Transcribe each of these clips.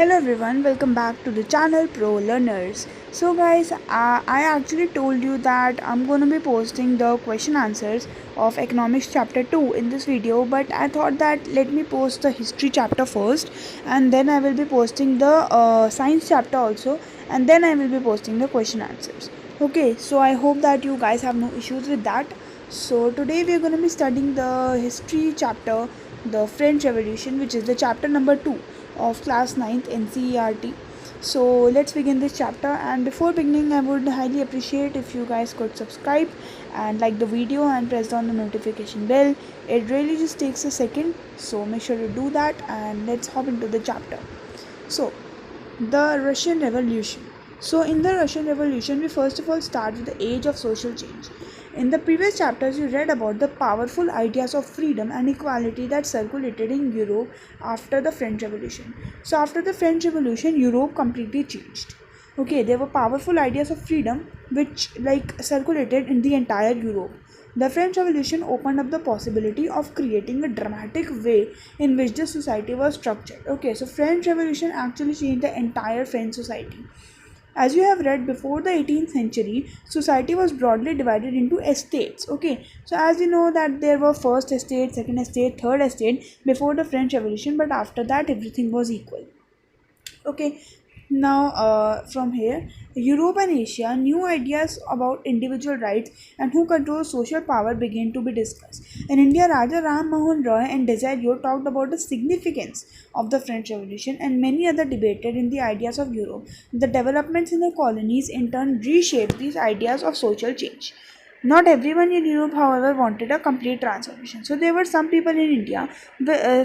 Hello everyone, welcome back to the channel Pro Learners. So guys, I actually told you that I'm going to be posting the question answers of economics chapter 2 in this video, but I thought that let me post the history chapter first, and then I will be posting the science chapter also, and then I will be posting the question answers. Okay, so I hope that you guys have no issues with that. So today we are going to be studying the history chapter, the French Revolution, which is the chapter number 2 of class 9th NCERT. So let's begin this chapter, and before beginning I would highly appreciate if you guys could subscribe and like the video and press on the notification bell. It really just takes a second, so make sure to do that, and let's hop into the chapter. So the Russian Revolution. So, in the Russian Revolution, we first of all start with the age of social change. In the previous chapters, you read about the powerful ideas of freedom and equality that circulated in Europe after the French Revolution. So, after the French Revolution, Europe completely changed. Okay, there were powerful ideas of freedom which circulated in the entire Europe. The French Revolution opened up the possibility of creating a dramatic way in which the society was structured. Okay, so French Revolution actually changed the entire French society. As you have read, before the 18th century, society was broadly divided into estates. Okay, so as you know that there were first estate, second estate, third estate before the French Revolution, but after that everything was equal. Okay, now from here, Europe and Asia, new ideas about individual rights and who controls social power began to be discussed. In India, Raja Ram Mohan Roy and Desire talked about the significance of the French Revolution, and many other debated in the ideas of Europe. The developments in the colonies in turn reshaped these ideas of social change. Not everyone in Europe, however, wanted a complete transformation. So there were some people in India,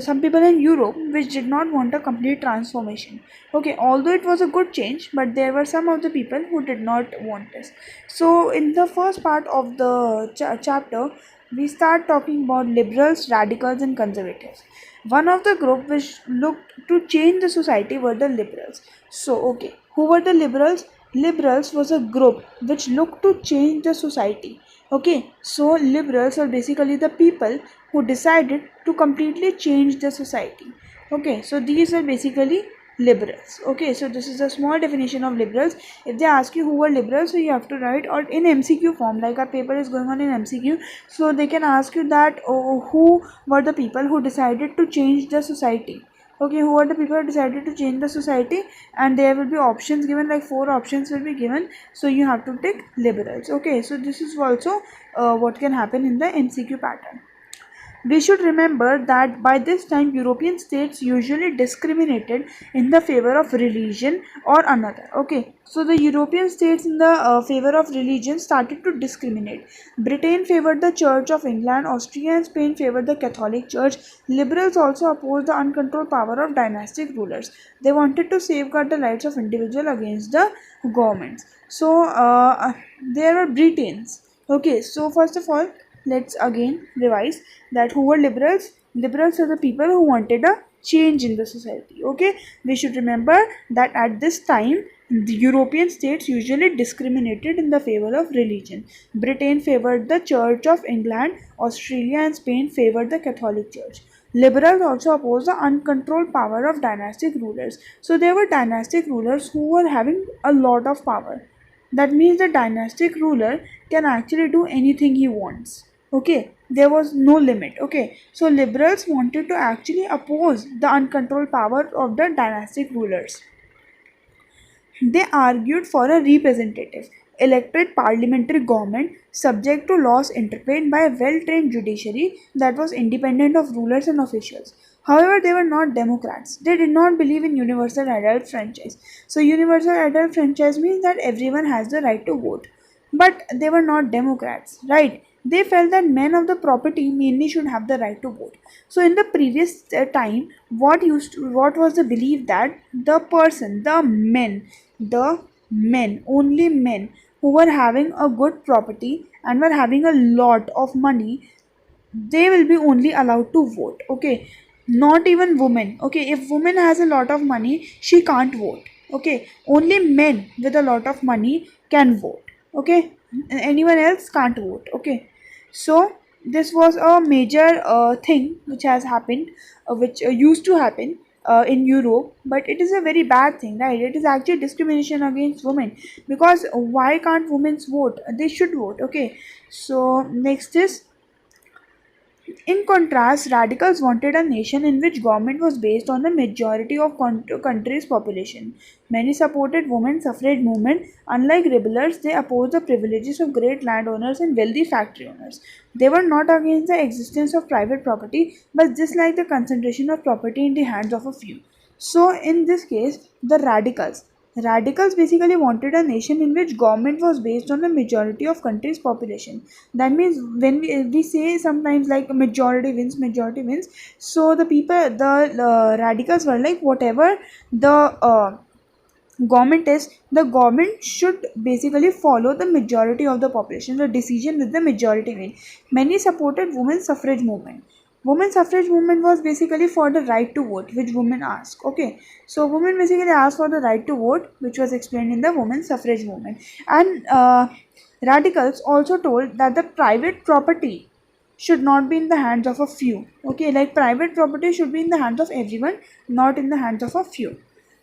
some people in Europe, which did not want a complete transformation. Okay, although it was a good change, but there were some of the people who did not want this. So in the first part of the chapter, we start talking about liberals, radicals, and conservatives. One of the group which looked to change the society were the liberals. So okay, who were the liberals? Liberals was a group which looked to change the society. Okay, so liberals are basically the people who decided to completely change the society. Okay, so these are basically liberals. Okay, so this is a small definition of liberals. If they ask you who are liberals, so you have to write or in MCQ form, like our paper is going on in MCQ, so they can ask you that who were the people who decided to change the society. Okay, who are the people who decided to change the society, and there will be options given, like 4 options will be given, so you have to take liberals. Okay, so this is also what can happen in the MCQ pattern. We should remember that by this time European states usually discriminated in the favor of religion or another. Okay, so the European states in the favor of religion started to discriminate. Britain favored the Church of England, Austria and Spain favored the Catholic Church. Liberals also opposed the uncontrolled power of dynastic rulers. They wanted to safeguard the rights of individuals against the governments. So there were Britons. Okay, so first of all, let's again revise that who were liberals. Liberals are the people who wanted a change in the society. Okay, we should remember that at this time the European states usually discriminated in the favor of religion. Britain favored the Church of England, Australia and Spain favored the Catholic Church. Liberals also opposed the uncontrolled power of dynastic rulers. So there were dynastic rulers who were having a lot of power. That means the dynastic ruler can actually do anything he wants. Okay, there was no limit. Okay, so liberals wanted to actually oppose the uncontrolled power of the dynastic rulers. They argued for a representative, elected parliamentary government subject to laws interpreted by a well trained judiciary that was independent of rulers and officials. However, they were not Democrats. They did not believe in universal adult franchise. So, universal adult franchise means that everyone has the right to vote. But they were not Democrats, right? They felt that men of the property mainly should have the right to vote. So in the previous time, what was the belief that the men, only men who were having a good property and were having a lot of money, they will be only allowed to vote. Okay, not even women. Okay, if woman has a lot of money, she can't vote. Okay, only men with a lot of money can vote. Okay, anyone else can't vote. Okay, so this was a major thing which has happened, which used to happen in Europe, but it is a very bad thing, right? It is actually discrimination against women, because why can't women vote? They should vote. Okay, so next is, in contrast, radicals wanted a nation in which government was based on the majority of country's population. Many supported women's suffrage movement. Unlike rebels, they opposed the privileges of great landowners and wealthy factory owners. They were not against the existence of private property, but disliked the concentration of property in the hands of a few. So, in this case, the radicals basically wanted a nation in which government was based on the majority of country's population. That means when we say sometimes like majority wins. So the radicals were like, whatever the government is, the government should basically follow the majority of the population, the decision with the majority win. Many supported women's suffrage movement. Women's suffrage movement was basically for the right to vote, which women asked. Okay, so women basically asked for the right to vote, which was explained in the women's suffrage movement. And radicals also told that the private property should not be in the hands of a few. Okay, like private property should be in the hands of everyone, not in the hands of a few.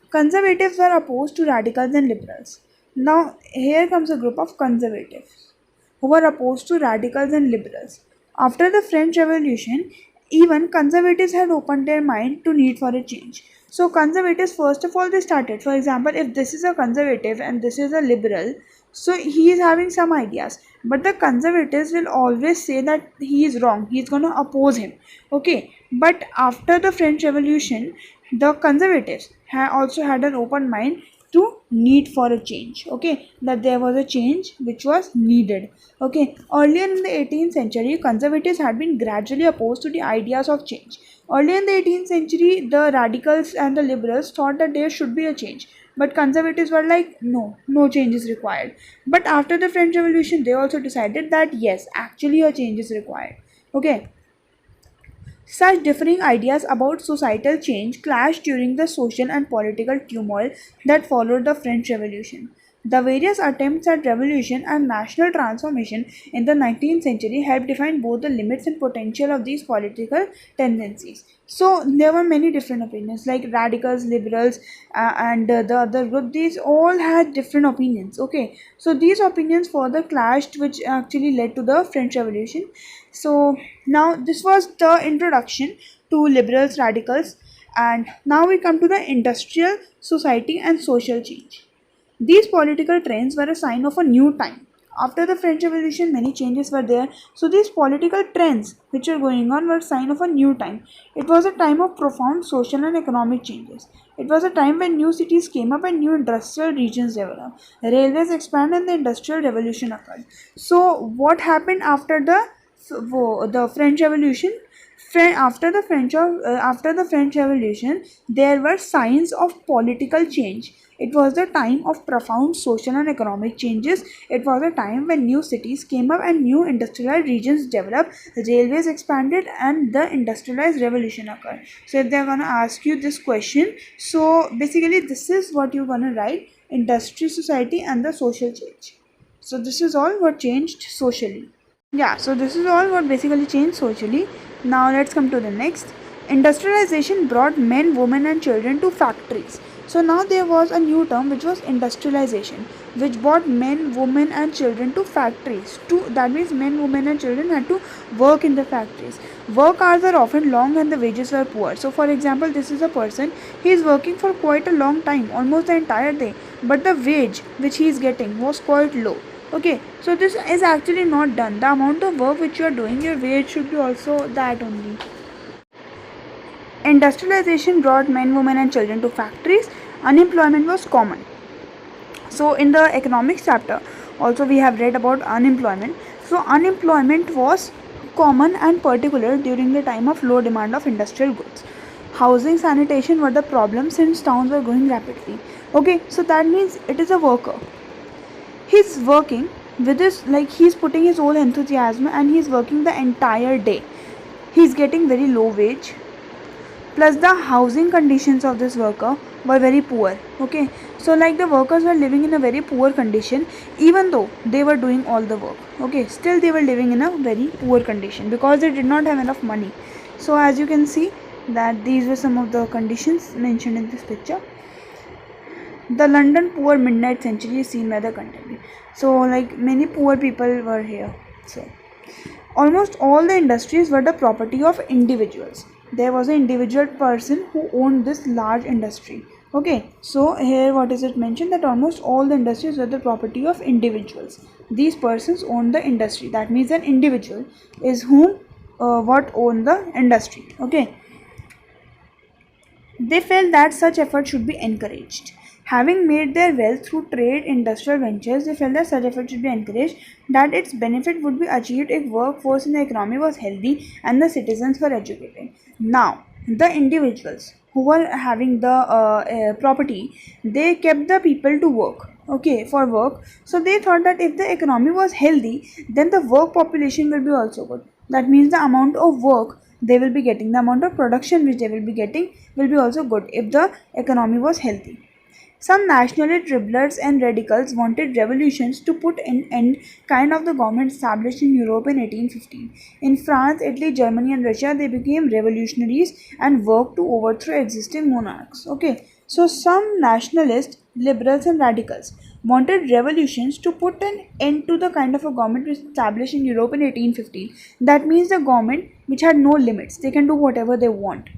Conservatives were opposed to radicals and liberals. Now, here comes a group of conservatives who were opposed to radicals and liberals. After the French Revolution, even conservatives had opened their mind to need for a change. So, conservatives, first of all, they started. For example, if this is a conservative and this is a liberal, so he is having some ideas, but the conservatives will always say that he is wrong, he is going to oppose him. Okay, but after the French Revolution, the conservatives also had an open mind to need for a change. Okay, that there was a change which was needed. Okay, earlier in the 18th century, conservatives had been gradually opposed to the ideas of change. Earlier in the 18th century, the radicals and the liberals thought that there should be a change, but conservatives were like, no, no change is required. But after the French Revolution, they also decided that yes, actually a change is required. Okay, such differing ideas about societal change clashed during the social and political turmoil that followed the French Revolution. The various attempts at revolution and national transformation in the 19th century helped define both the limits and potential of these political tendencies. So there were many different opinions, like radicals, liberals, and the other group. These all had different opinions. Okay, so these opinions further clashed, which actually led to the French Revolution. So now this was the introduction to liberals, radicals, and now we come to the industrial society and social change. These political trends were a sign of a new time. After the French Revolution, many changes were there. So these political trends which were going on were a sign of a new time. It was a time of profound social and economic changes. It was a time when new cities came up and new industrial regions developed. Railways expanded and the industrial revolution occurred. So what happened after the French Revolution? After the French Revolution, there were signs of political change. It was the time of profound social and economic changes. It was a time when new cities came up and new industrialized regions developed, railways expanded, and the industrialized revolution occurred. So, if they're gonna ask you this question, so basically, this is what you're gonna write: industry, society, and the social change. So, this is all what changed socially. Yeah, so this is all what basically changed socially. Now let's come to the next. Industrialization brought men, women, and children to factories. So now there was a new term which was industrialization, which brought men, women, and children to factories. That means men, women, and children had to work in the factories. Work hours were often long and the wages were poor. So for example, this is a person, he is working for quite a long time, almost the entire day, but the wage which he is getting was quite low. Okay, so this is actually not done. The amount of work which you are doing, your wage should be also that only. Industrialization brought men, women, and children to factories. Unemployment was common. So in the economics chapter, also we have read about unemployment. So unemployment was common and particular during the time of low demand of industrial goods. Housing, sanitation were the problems since towns were growing rapidly. Okay, so that means it is a worker. He's working with his, like, he's putting his whole enthusiasm and he's working the entire day. He's getting very low wage, plus the housing conditions of this worker were very poor. Okay, so like the workers were living in a very poor condition, even though they were doing all the work. Okay, still they were living in a very poor condition because they did not have enough money. So as you can see, that these were some of the conditions mentioned in this picture. The London poor midnight century is seen by the contemporary. So like many poor people were here. So almost all the industries were the property of individuals. There was an individual person who owned this large industry. Okay, so here what is it mentioned, that almost all the industries were the property of individuals. These persons owned the industry. That means an individual is whom what owned the industry. Okay, they felt that such effort should be encouraged. Having made their wealth through trade industrial ventures, they felt that such effort should be encouraged, that its benefit would be achieved if workforce in the economy was healthy and the citizens were educated. Now, the individuals who were having the property, they kept the people to work, okay, for work. So they thought that if the economy was healthy, then the work population will be also good. That means the amount of work they will be getting, the amount of production which they will be getting will be also good if the economy was healthy. Some nationalist rebels and radicals wanted revolutions to put an end kind of the government established in Europe in 1815. In France, Italy, Germany and Russia, they became revolutionaries and worked to overthrow existing monarchs. Okay, so some nationalists, liberals and radicals wanted revolutions to put an end to the kind of a government established in Europe in 1815. That means the government which had no limits. They can do whatever they want.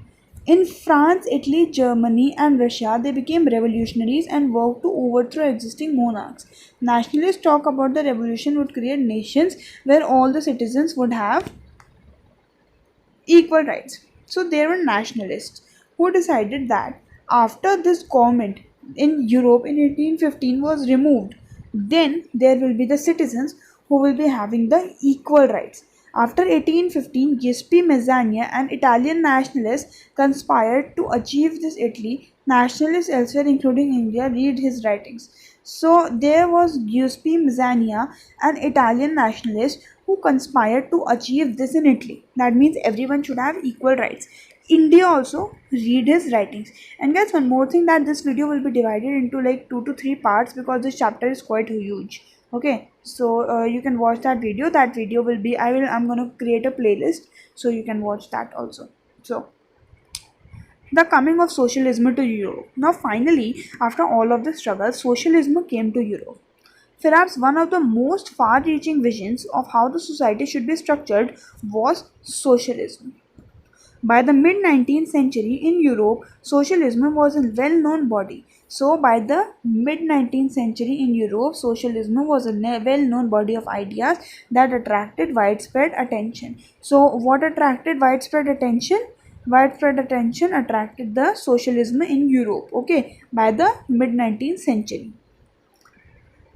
In France, Italy, Germany, and Russia, they became revolutionaries and worked to overthrow existing monarchs. Nationalists talk about the revolution would create nations where all the citizens would have equal rights. So there were nationalists who decided that after this government in Europe in 1815 was removed, then there will be the citizens who will be having the equal rights. After 1815, Giuseppe Mazzini, an Italian nationalist, conspired to achieve this. Italy nationalists elsewhere, including India, read his writings. So there was Giuseppe Mazzini, an Italian nationalist, who conspired to achieve this in Italy. That means everyone should have equal rights. India also read his writings. And guys, one more thing, that this video will be divided into like 2 to 3 parts because this chapter is quite huge. Okay, so you can watch that video. That video will be, I'm going to create a playlist so you can watch that also. So the coming of socialism to Europe. Now finally, after all of the struggle, socialism came to Europe. Perhaps one of the most far reaching visions of how the society should be structured was socialism. By the mid 19th century in Europe, socialism was a well known body. So, by the mid 19th century in Europe, socialism was a well known body of ideas that attracted widespread attention. So, what attracted widespread attention? Widespread attention attracted the socialism in Europe, okay, by the mid 19th century.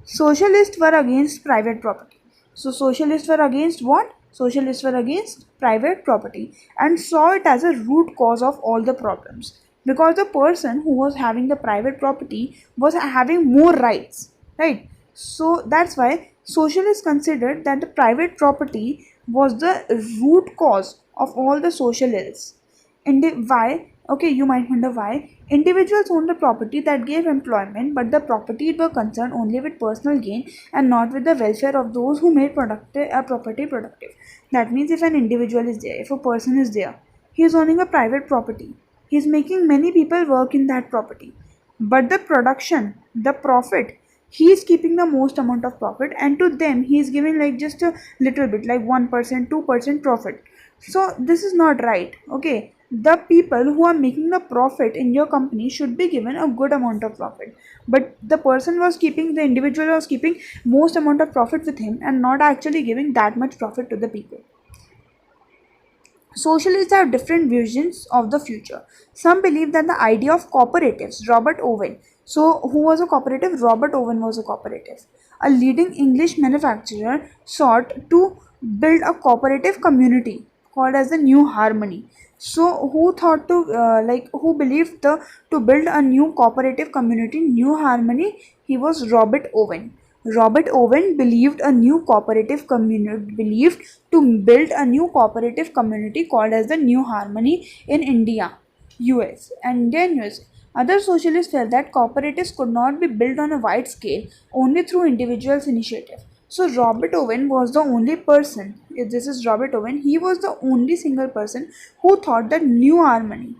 Socialists were against private property. So socialists were against what? Socialists were against private property and saw it as a root cause of all the problems. Because the person who was having the private property was having more rights, right? So that's why socialists considered that the private property was the root cause of all the social ills. Why? Okay, you might wonder why. Individuals owned the property that gave employment, but the property were concerned only with personal gain and not with the welfare of those who made property productive. That means if an individual is there, if a person is there, he is owning a private property. He is making many people work in that property. But the production, the profit, he is keeping the most amount of profit, and to them he is giving like just a little bit, like 1%, 2% profit. So this is not right. Okay, the people who are making the profit in your company should be given a good amount of profit, but the individual was keeping most amount of profit with him and not actually giving that much profit to the people. Socialists have different visions of the future. Some believe that the idea of cooperatives, Robert Owen. So, who was a cooperative? Robert Owen was a cooperative. A leading English manufacturer sought to build a cooperative community called as the New Harmony. So, who thought to who believed to build a new cooperative community, New Harmony? He was Robert Owen. Robert Owen believed to build a new cooperative community called as the New Harmony in India, US, and then USA. Other socialists felt that cooperatives could not be built on a wide scale only through individuals' initiative. So Robert Owen was the only person, if this is Robert Owen, he was the only single person who thought that New Harmony,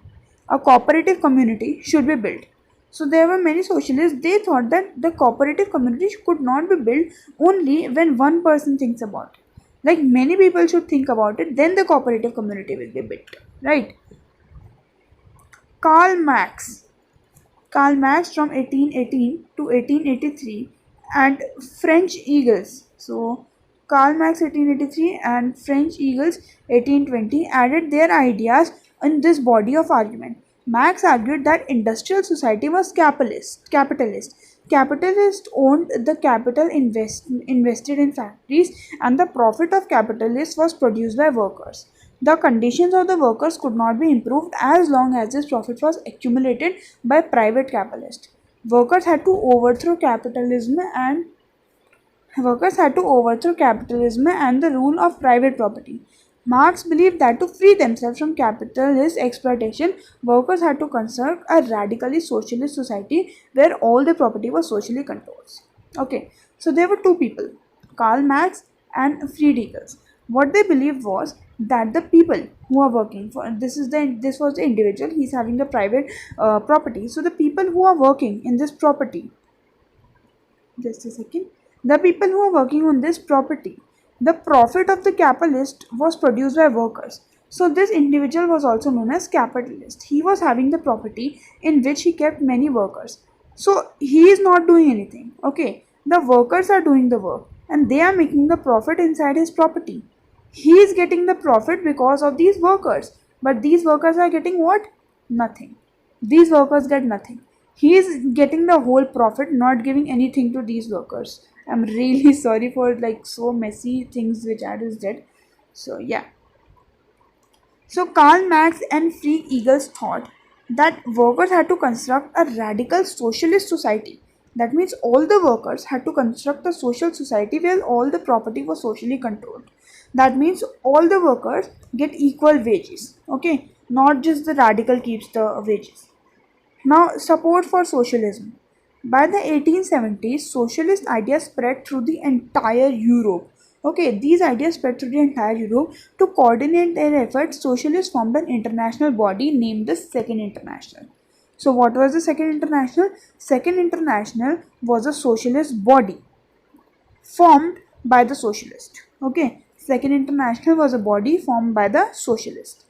a cooperative community, should be built. So there were many socialists, they thought that the cooperative community could not be built only when one person thinks about it. Like many people should think about it, then the cooperative community will be built, right? Karl Marx. Karl Marx from 1818 to 1883 and French Eagles. So Karl Marx 1883 and French Eagles 1820 added their ideas in this body of argument. Marx argued that industrial society was capitalist. Capitalists owned the capital invested in factories, and the profit of capitalists was produced by workers. The conditions of the workers could not be improved as long as this profit was accumulated by private capitalists. Workers had to overthrow capitalism and the rule of private property. Marx believed that to free themselves from capitalist exploitation, workers had to construct a radically socialist society where all the property was socially controlled. Okay, so there were two people, Karl Marx and Friedrich. What they believed was that the people who are working for this was the individual, he's having the private property. So the people who are working in this property, just a second. The people who are working on this property, the profit of the capitalist was produced by workers. So this individual was also known as capitalist. He was having the property in which he kept many workers. So he is not doing anything. Okay, the workers are doing the work and they are making the profit inside his property. He is getting the profit because of these workers, but these workers are getting what? Nothing. These workers get nothing. He is getting the whole profit, not giving anything to these workers. I'm really sorry for like so messy things which I just did. So yeah. So Karl Marx and Free Eagles thought that workers had to construct a radical socialist society. That means all the workers had to construct a social society where all the property was socially controlled. That means all the workers get equal wages. Okay, not just the radical keeps the wages. Now, support for socialism. By the 1870s, socialist ideas spread through the entire Europe. Okay, these ideas spread through the entire Europe. To coordinate their efforts, socialists formed an international body named the Second International. So, what was the Second International? Second International was a socialist body formed by the socialists. Okay, Second International was a body formed by the socialists.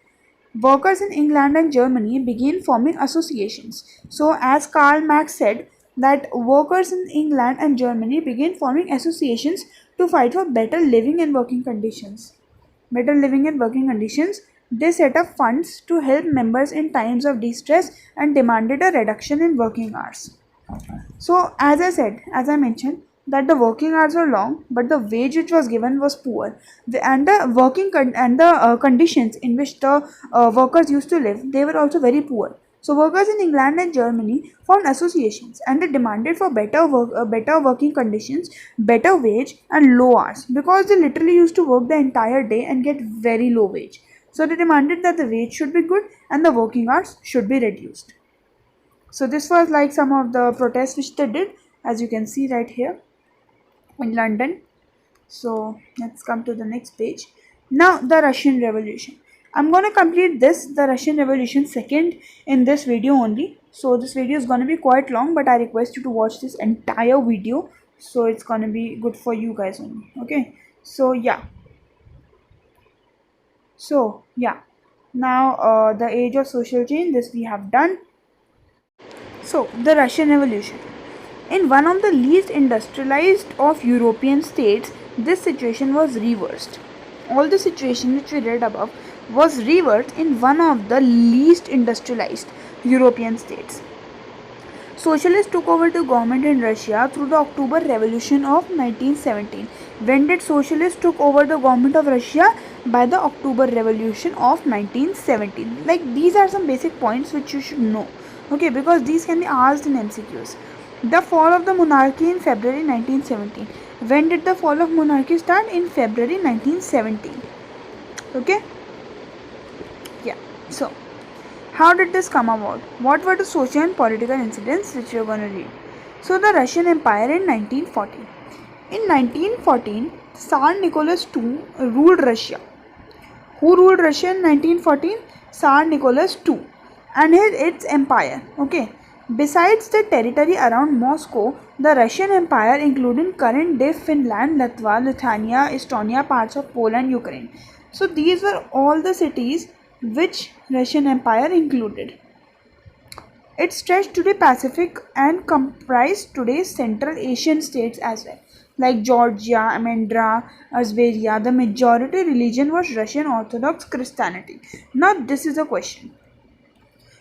Workers in England and Germany began forming associations. So, as Karl Marx said, that workers in England and Germany began forming associations to fight for better living and working conditions. Better living and working conditions. They set up funds to help members in times of distress and demanded a reduction in working hours. So, as I mentioned, that the working hours were long, but the wage which was given was poor, and the conditions in which the workers used to live, they were also very poor. So, workers in England and Germany formed associations, and they demanded for better working conditions, better wage, and low hours, because they literally used to work the entire day and get very low wage. So, they demanded that the wage should be good and the working hours should be reduced. So this was like some of the protests which they did, as you can see right here in London. So let's come to the next page. Now the Russian Revolution. I'm going to complete the Russian Revolution second in this video only. So this video is going to be quite long, but I request you to watch this entire video. So it's going to be good for you guys only. Okay. So yeah. Now the age of social change, this we have done. So, the Russian Revolution. In one of the least industrialized of European states, this situation was reversed. All the situation which we read above was reversed in one of the least industrialized European states. Socialists took over the government in Russia through the October Revolution of 1917. When did socialists took over the government of Russia? By the October Revolution of 1917. Like these are some basic points which you should know. Okay, because these can be asked in MCQs. The fall of the monarchy in February 1917. When did the fall of monarchy start? In February 1917. Okay? Yeah. So, how did this come about? What were the social and political incidents which we are going to read? So, the Russian Empire in 1940. In 1914, Tsar Nicholas II ruled Russia. Who ruled Russia in 1914? Tsar Nicholas II and its empire. Okay. Besides the territory around Moscow, the Russian Empire included current-day Finland, Latvia, Lithuania, Estonia, parts of Poland, Ukraine. So these were all the cities which Russian Empire included. It stretched to the Pacific and comprised today's Central Asian states as well, like Georgia, Armenia, Azerbaijan. The majority religion was Russian Orthodox Christianity. Now this is a question.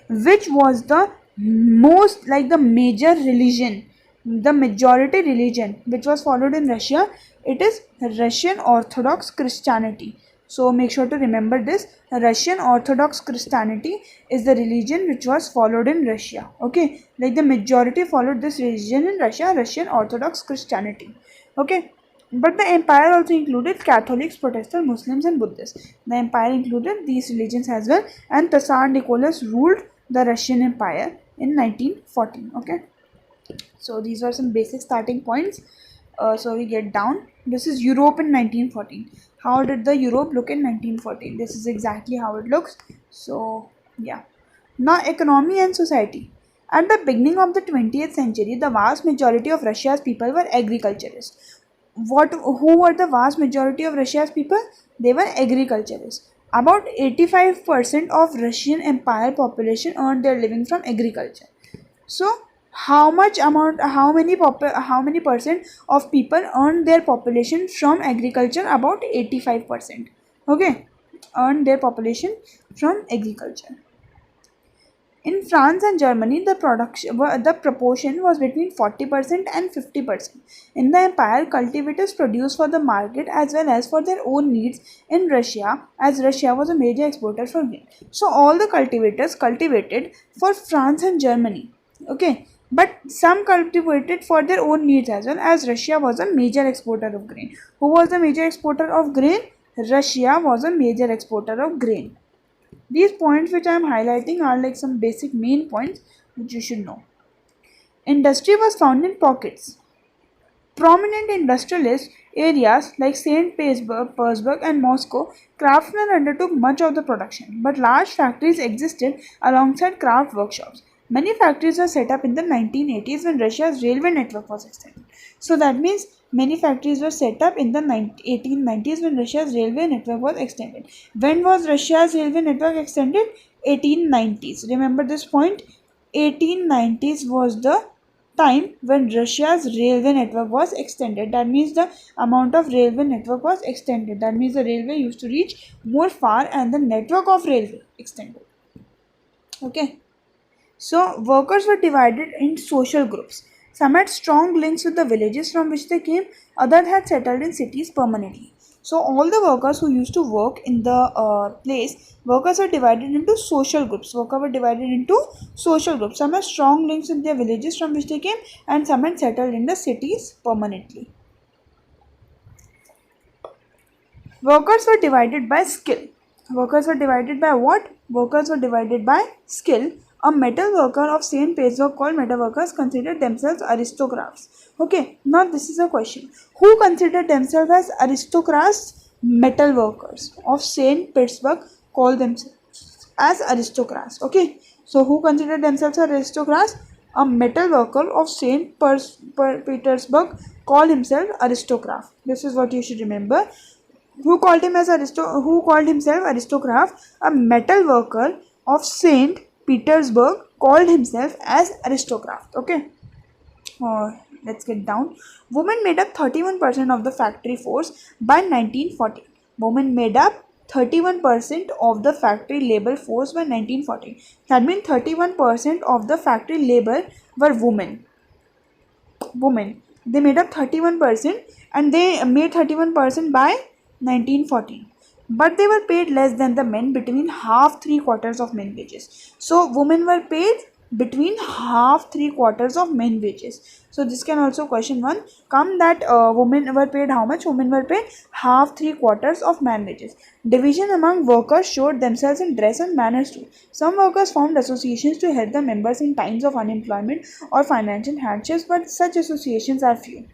Which was the most, like the major religion, the majority religion which was followed in Russia? It is Russian Orthodox Christianity. So make sure to remember this. Russian Orthodox Christianity is the religion which was followed in Russia. Okay, like the majority followed this religion in Russia, Russian Orthodox Christianity. Okay, but the empire also included Catholics, Protestants, Muslims and Buddhists. The empire included these religions as well, and Tsar Nicholas ruled the Russian Empire in 1914. Okay, so these are some basic starting points. So we get down. This is Europe in 1914. How did the Europe look in 1914? This is exactly how it looks. So yeah. Now economy and society. At the beginning of the 20th century, the vast majority of Russia's people were agriculturists. Who were the vast majority of Russia's people? They were agriculturists. About 85% of Russian Empire population earned their living from agriculture. So how many percent of people earn their population from agriculture? About 85%. Okay, earn their population from agriculture. In France and Germany, the proportion was between 40% and 50%. In the empire, cultivators produced for the market as well as for their own needs in Russia, as Russia was a major exporter for grain. So all the cultivators cultivated for France and Germany. Okay, but some cultivated for their own needs as well, as Russia was a major exporter of grain. Who was the major exporter of grain? Russia was a major exporter of grain. These points which I am highlighting are like some basic main points which you should know. Industry was found in pockets. Prominent industrialist areas like St. Petersburg and Moscow, craftsmen undertook much of the production, but large factories existed alongside craft workshops. Many factories were set up in the 1980s when Russia's railway network was extended. So that means many factories were set up in the 1890s when Russia's railway network was extended. When was Russia's railway network extended? 1890s. Remember this point. 1890s was the time when Russia's railway network was extended. That means the amount of railway network was extended. That means the railway used to reach more far and the network of railway extended. Okay. So workers were divided in social groups. Some had strong links with the villages from which they came, others had settled in cities permanently. So all the workers who used to work in the place, workers were divided into social groups. Workers were divided into social groups. Some had strong links with their villages from which they came, and some had settled in the cities permanently. Workers were divided by skill. Workers were divided by what? Workers were divided by skill. A metal worker of St. Petersburg called metal workers considered themselves aristocrats. Okay, now this is a question. Who considered themselves as aristocrats? Metal workers of St. Petersburg called themselves as aristocrats. Okay, so who considered themselves as aristocrats? A metal worker of St. Petersburg called himself aristocrat. This is what you should remember. Who called himself aristocrat? A metal worker of St. Petersburg called himself as aristocrat. Okay. Let's get down. Women made up 31% of the factory force by 1940. Women made up 31% of the factory labor force by 1940. That means 31% of the factory labor were women. They made up 31% and they made 31% by 1914. But they were paid less than the men, between half 3/4 of men wages. So women were paid between half 3/4 of men wages. So this can also question one come that women were paid how much? Women were paid half 3/4 of man wages. Division among workers showed themselves in dress and manners too. Some workers formed associations to help the members in times of unemployment or financial hardships, but such associations are few.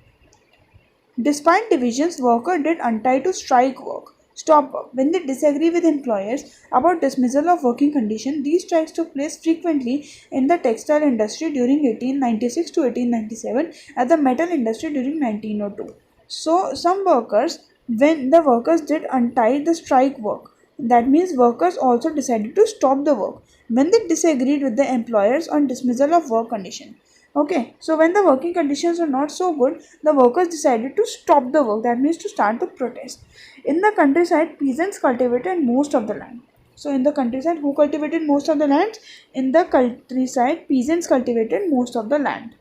Despite divisions, workers did untie to strike work. Stop work. When they disagree with employers about dismissal of working condition, these strikes took place frequently in the textile industry during 1896 to 1897, at the metal industry during 1902. So, some workers, when the workers did untie the strike work, that means workers also decided to stop the work when they disagreed with the employers on dismissal of work condition. Okay, so when the working conditions were not so good, the workers decided to stop the work, that means to start the protest. In the countryside, peasants cultivated most of the land. So, in the countryside, who cultivated most of the land? In the countryside, peasants cultivated most of the land.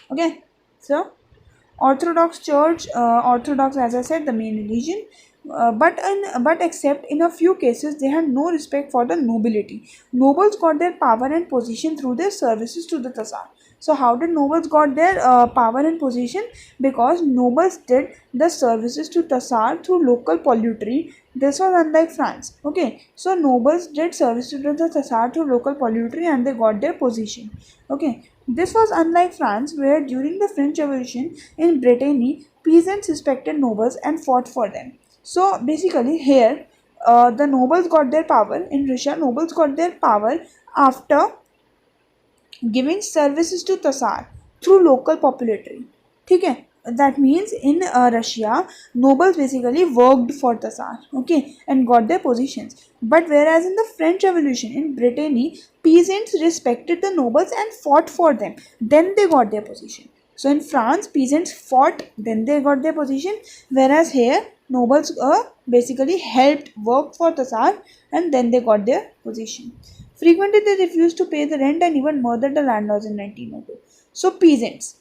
Okay, so Orthodox Church, Orthodox, as I said, the main religion, but except in a few cases, they had no respect for the nobility. Nobles got their power and position through their services to the Tsar. So, how did nobles got their power and position? Because nobles did the services to Tsar through local poultry. This was unlike France. Okay, so nobles did service to the Tsar through local poultry and they got their position. Okay, this was unlike France, where during the French Revolution in Brittany, peasants respected nobles and fought for them. So basically, here the nobles got their power. In Russia, nobles got their power after giving services to Tsar through local popularity. ठीक है? That means in Russia, nobles basically worked for the Tsar, okay, and got their positions. But whereas in the French Revolution in Brittany, peasants respected the nobles and fought for them. Then they got their position. So in France, peasants fought, then they got their position. Whereas here, nobles basically helped work for the Tsar and then they got their position. Frequently, they refused to pay the rent and even murdered the landlords in 1902. So, peasants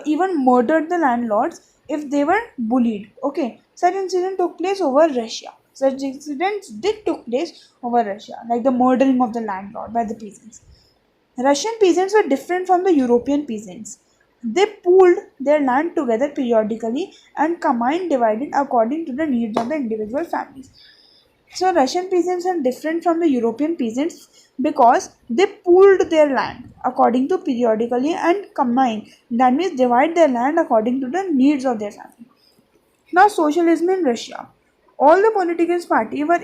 even murdered the landlords if they were bullied. Okay, such incident took place over Russia. Such incidents did took place over Russia, like the murdering of the landlord by the peasants. Russian peasants were different from the European peasants. They pooled their land together periodically and combined divided according to the needs of the individual families. So Russian peasants are different from the European peasants because they pooled their land according to periodically and combine. That means divide their land according to the needs of their family. Now, socialism in Russia. All the political parties were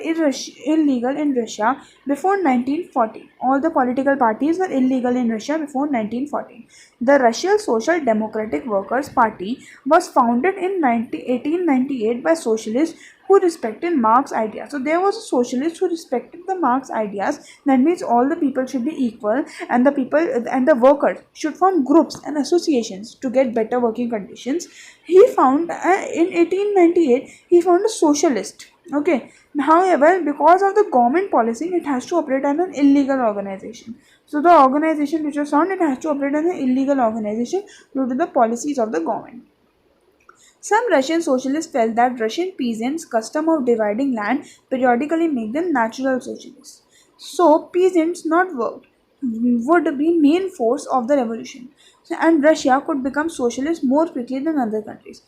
illegal in Russia before 1940. All the political parties were illegal in Russia before 1940. The Russian Social Democratic Workers' Party was founded in 1898 by socialists who respected Marx's ideas. So there was a socialist who respected the Marx ideas. That means all the people should be equal, and the people and the workers should form groups and associations to get better working conditions. He found in 1898 he found a socialist. Okay. However, because of the government policy, it has to operate as an illegal organization. So the organization which was found, it has to operate as an illegal organization due to the policies of the government. Some Russian socialists felt that Russian peasants' custom of dividing land periodically make them natural socialists. So peasants not worked would be main force of the revolution, and Russia could become socialist more quickly than other countries.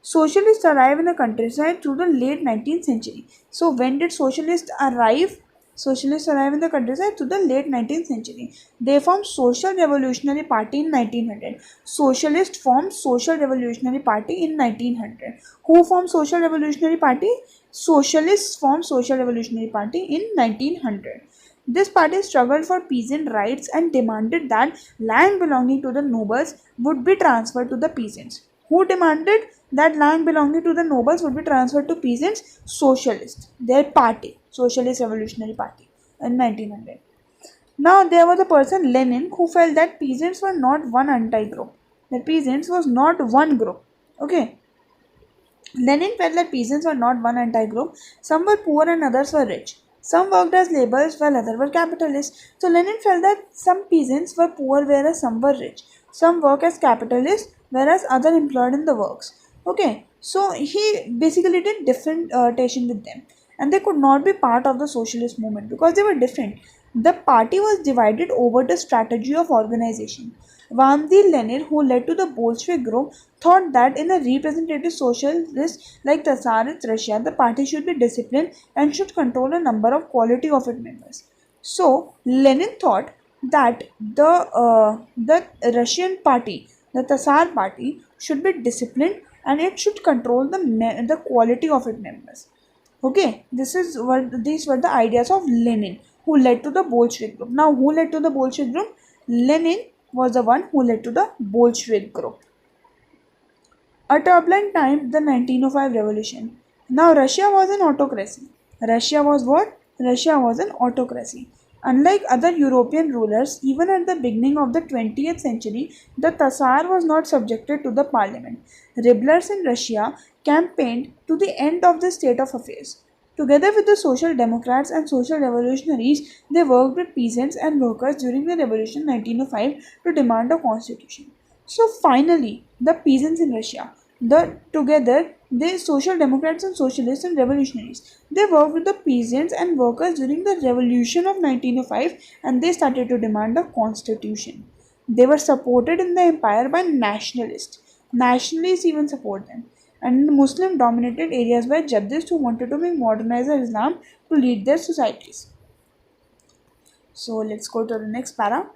Socialists arrived in the countryside through the late 19th century. So when did socialists arrive? Socialists arrived in the countryside through the late 19th century. They formed Social Revolutionary Party in 1900. Socialists formed Social Revolutionary Party in 1900. Who formed Social Revolutionary Party? Socialists formed Social Revolutionary Party in 1900. This party struggled for peasant rights and demanded that land belonging to the nobles would be transferred to the peasants. Who demanded that land belonging to the nobles would be transferred to peasants? Socialists. Their party, Socialist Revolutionary Party, in 1900. Now there was a person, Lenin, who felt that peasants were not one anti-group. That peasants was not one group. Okay. Lenin felt that peasants were not one anti-group. Some were poor and others were rich. Some worked as laborers while others were capitalists. So Lenin felt that some peasants were poor whereas some were rich. Some work as capitalists whereas others employed in the works. Okay, so he basically did differentiation with them, and they could not be part of the socialist movement because they were different. The party was divided over the strategy of organization. Vladimir Lenin, who led to the Bolshevik group, thought that in a representative socialist like Tsarist Russia, the party should be disciplined and should control a number of quality of its members. So Lenin thought that the Russian party, the Tsar party, should be disciplined and it should control the quality of its members. Okay, these were the ideas of Lenin, who led to the Bolshevik group. Now, who led to the Bolshevik group? Lenin was the one who led to the Bolshevik group. A turbulent time, the 1905 revolution. Now, Russia was an autocracy. Russia was what? Russia was an autocracy. Unlike other European rulers, even at the beginning of the 20th century, the Tsar was not subjected to the parliament. Rebels in Russia campaigned to the end of the state of affairs. Together with the Social Democrats and Social Revolutionaries, they worked with peasants and workers during the Revolution 1905 to demand a constitution. So finally, the peasants in Russia, the social democrats and socialists and revolutionaries, they worked with the peasants and workers during the revolution of 1905 and they started to demand a constitution. They were supported in the empire by nationalists. Nationalists even support them. And in Muslim dominated areas by Jaddists who wanted to make modernized Islam to lead their societies. So let's go to the next para.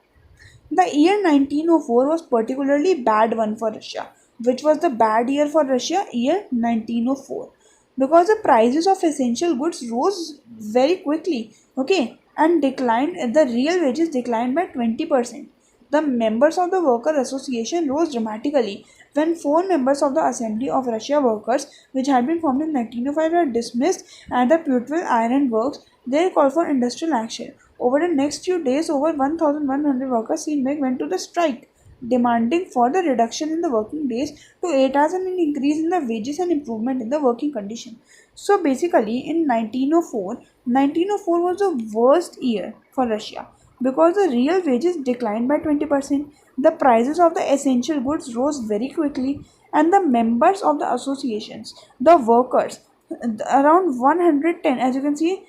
The year 1904 was particularly bad one for Russia. Which was the bad year for Russia? Year 1904. Because the prices of essential goods rose very quickly, okay, and declined, the real wages declined by 20%. The members of the Worker Association rose dramatically when four members of the Assembly of Russia Workers, which had been formed in 1905, were dismissed at the Putville Iron Works. They called for industrial action. Over the next few days, over 1,100 workers went to the strike, demanding for the reduction in the working days to 8 hours and an increase in the wages and improvement in the working condition. So basically, in 1904 was the worst year for Russia because the real wages declined by 20%, the prices of the essential goods rose very quickly, and the members of the associations, the workers, around 110, as you can see,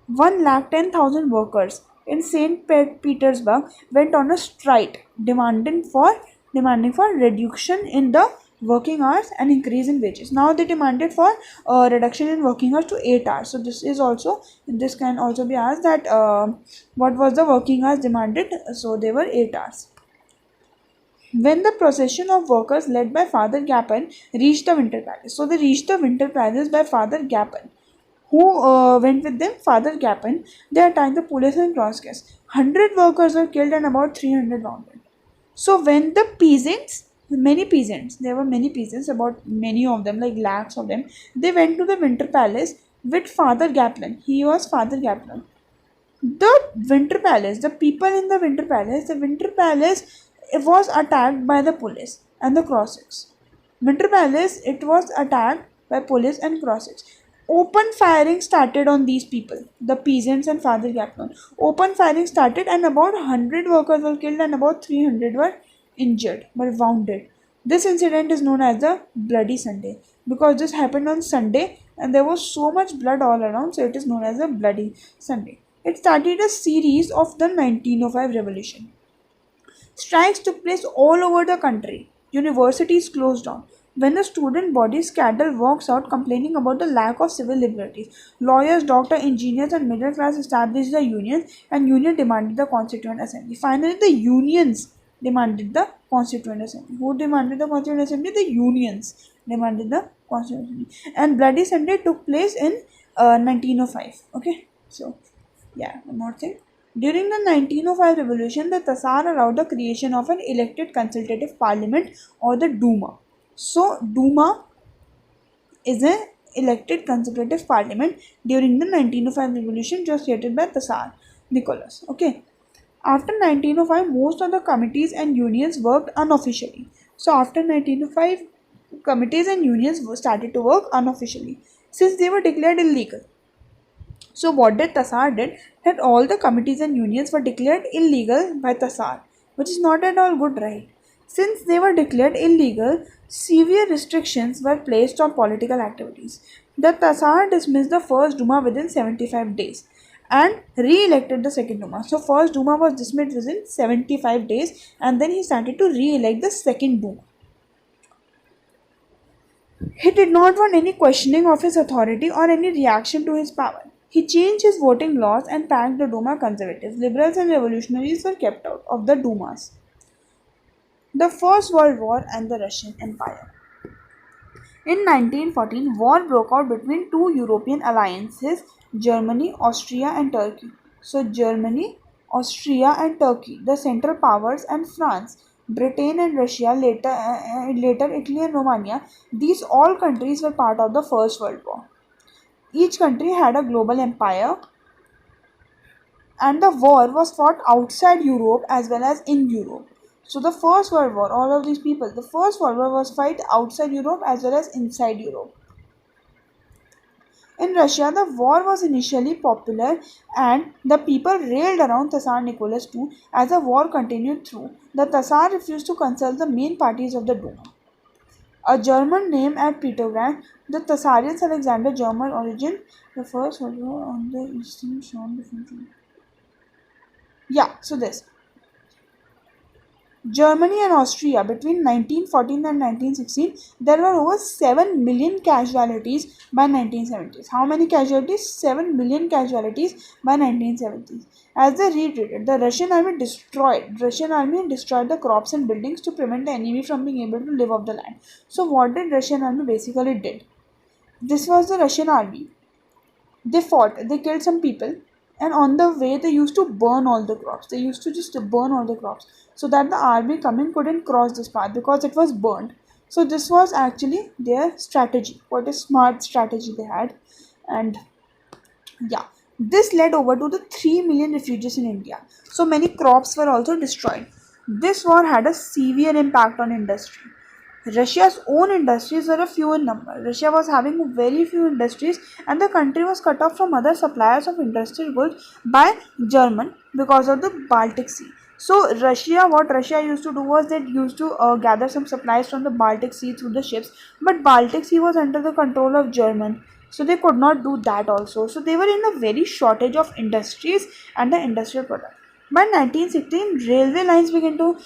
110,000 workers in St. Petersburg went on a strike demanding for reduction in the working hours and increase in wages. Now they demanded for reduction in working hours to 8 hours. So this can also be asked that what was the working hours demanded? So they were 8 hours. When the procession of workers led by Father Gapon reached the Winter Palace. So they reached the Winter Palace by Father Gapon. Who went with them? Father Gapon. They attacked the police and cross gas. 100 workers were killed and about 300 wounded. So when the peasants, there were many peasants, about many of them, like lakhs of them, they went to the Winter Palace with Father Gapon. He was Father Gapon. The people in the Winter Palace was attacked by the police and the Cossacks. Winter Palace, it was attacked by police and Cossacks. Open firing started on these people, the peasants and Father Gapon. Open firing started and about 100 workers were killed and about 300 were wounded. This incident is known as the Bloody Sunday because this happened on Sunday and there was so much blood all around, so it is known as the Bloody Sunday. It started a series of the 1905 revolution. Strikes took place all over the country. Universities closed down. When the student body scattered walks out complaining about the lack of civil liberties, lawyers, doctors, engineers and middle class established the unions and union demanded the Constituent Assembly. Finally, the unions demanded the Constituent Assembly. Who demanded the Constituent Assembly? The unions demanded the Constituent Assembly. And Bloody Sunday took place in 1905. Okay, so yeah, one more thing. During the 1905 revolution, the Tsar allowed the creation of an elected consultative parliament or the Duma. So Duma is an elected consultative parliament during the 1905 revolution just created by Tsar Nicholas. Okay. After 1905, most of the committees and unions worked unofficially. So after 1905, committees and unions started to work unofficially since they were declared illegal. So what did Tsar did? That all the committees and unions were declared illegal by Tsar, which is not at all good, right? Since they were declared illegal, severe restrictions were placed on political activities. The Tsar dismissed the first Duma within 75 days and re-elected the second Duma. So first Duma was dismissed within 75 days and then he started to re-elect the second Duma. He did not want any questioning of his authority or any reaction to his power. He changed his voting laws and packed the Duma conservatives. Liberals and revolutionaries were kept out of the Dumas. The First World War and the Russian Empire. In 1914, war broke out between two European alliances, Germany, Austria, and Turkey. So, Germany, Austria, and Turkey, the Central Powers, and France, Britain and Russia, later Italy and Romania, these all countries were part of the First World War. Each country had a global empire, and the war was fought outside Europe as well as in Europe. So the First World War, all of these people, the First World War was fought outside Europe as well as inside Europe. In Russia, the war was initially popular and the people railed around Tsar Nicholas II as the war continued through. The Tsar refused to consult the main parties of the Duma. A German name at Petrograd, the Tsarians Alexander German origin, the First World War on the Eastern Front. Yeah, so this. Germany and Austria between 1914 and 1916, there were over 7 million casualties by 1970s. How many casualties? 7 million casualties by 1970s. As they retreated, the Russian army destroyed the crops and buildings to prevent the enemy from being able to live off the land. So what did Russian army basically did? This was the Russian army. They fought, they killed some people, and on the way they used to burn all the crops. They used to just burn all the crops so that the army coming couldn't cross this path because it was burned. So this was actually their strategy. What a smart strategy they had. And yeah, this led over to the 3 million refugees in India. So many crops were also destroyed. This war had a severe impact on industry. Russia's own industries were a few in number. Russia was having very few industries and the country was cut off from other suppliers of industrial goods by German because of the Baltic Sea. So what Russia used to do was they used to gather some supplies from the Baltic Sea through the ships, but Baltic Sea was under the control of German. So they could not do that also. So they were in a very shortage of industries and the industrial product. By 1916, railway lines began to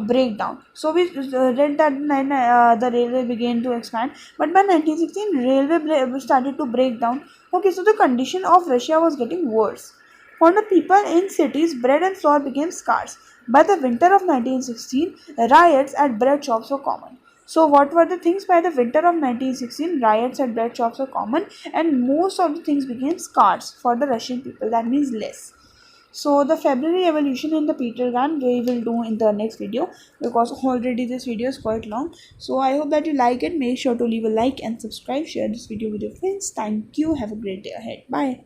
break down. So we read that the railway began to expand. But by 1916, started to break down. Okay, so the condition of Russia was getting worse. For the people in cities, bread and flour became scarce. By the winter of 1916, riots at bread shops were common. So what were the things? By the winter of 1916, riots at bread shops were common and most of the things became scarce for the Russian people. That means less. So the February evolution in the Petrograd we will do in the next video because already this video is quite long. So I hope that you like it. Make sure to leave a like and subscribe. Share this video with your friends. Thank you. Have a great day ahead. Bye.